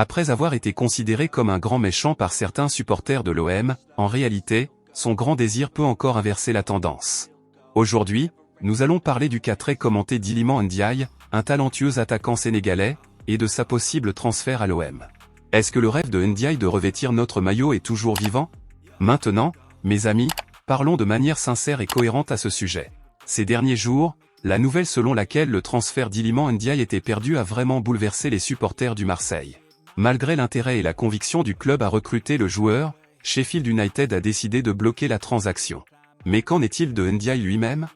Après avoir été considéré comme un grand méchant par certains supporters de l'OM, en réalité, son grand désir peut encore inverser la tendance. Aujourd'hui, nous allons parler du cas très commenté d'Iliman Ndiaye, un talentueux attaquant sénégalais, et de sa possible transfert à l'OM. Est-ce que le rêve de Ndiaye de revêtir notre maillot est toujours vivant? Maintenant, mes amis, parlons de manière sincère et cohérente à ce sujet. Ces derniers jours, la nouvelle selon laquelle le transfert d'Iliman Ndiaye était perdu a vraiment bouleversé les supporters du Marseille. Malgré l'intérêt et la conviction du club à recruter le joueur, Sheffield United a décidé de bloquer la transaction. Mais qu'en est-il de Ndiaye lui-même?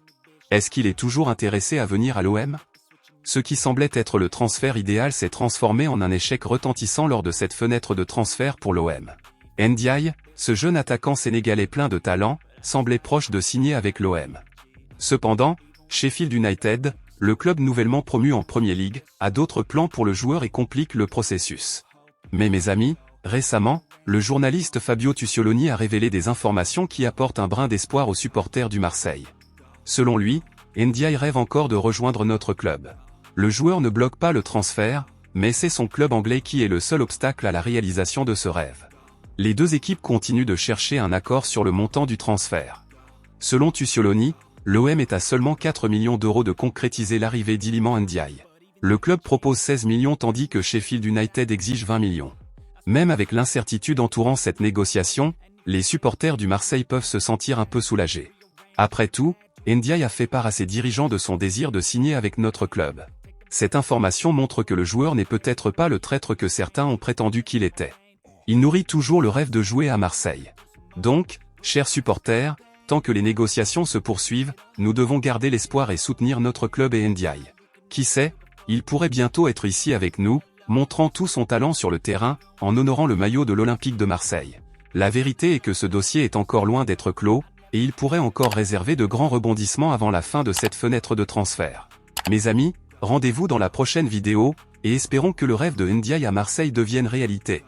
Est-ce qu'il est toujours intéressé à venir à l'OM? Ce qui semblait être le transfert idéal s'est transformé en un échec retentissant lors de cette fenêtre de transfert pour l'OM. Ndiaye, ce jeune attaquant sénégalais plein de talent, semblait proche de signer avec l'OM. Cependant, Sheffield United, le club nouvellement promu en Premier League, a d'autres plans pour le joueur et complique le processus. Mais mes amis, récemment, le journaliste Fabio Tussioloni a révélé des informations qui apportent un brin d'espoir aux supporters du Marseille. Selon lui, Ndiaye rêve encore de rejoindre notre club. Le joueur ne bloque pas le transfert, mais c'est son club anglais qui est le seul obstacle à la réalisation de ce rêve. Les deux équipes continuent de chercher un accord sur le montant du transfert. Selon Tussioloni, l'OM est à seulement 4 millions d'euros de concrétiser l'arrivée d'Iliman Ndiaye. Le club propose 16 millions tandis que Sheffield United exige 20 millions. Même avec l'incertitude entourant cette négociation, les supporters du Marseille peuvent se sentir un peu soulagés. Après tout, Ndiaye a fait part à ses dirigeants de son désir de signer avec notre club. Cette information montre que le joueur n'est peut-être pas le traître que certains ont prétendu qu'il était. Il nourrit toujours le rêve de jouer à Marseille. Donc, chers supporters, tant que les négociations se poursuivent, nous devons garder l'espoir et soutenir notre club et Ndiaye. Qui sait, il pourrait bientôt être ici avec nous, montrant tout son talent sur le terrain, en honorant le maillot de l'Olympique de Marseille. La vérité est que ce dossier est encore loin d'être clos, et il pourrait encore réserver de grands rebondissements avant la fin de cette fenêtre de transfert. Mes amis, rendez-vous dans la prochaine vidéo, et espérons que le rêve de Ndiaye à Marseille devienne réalité.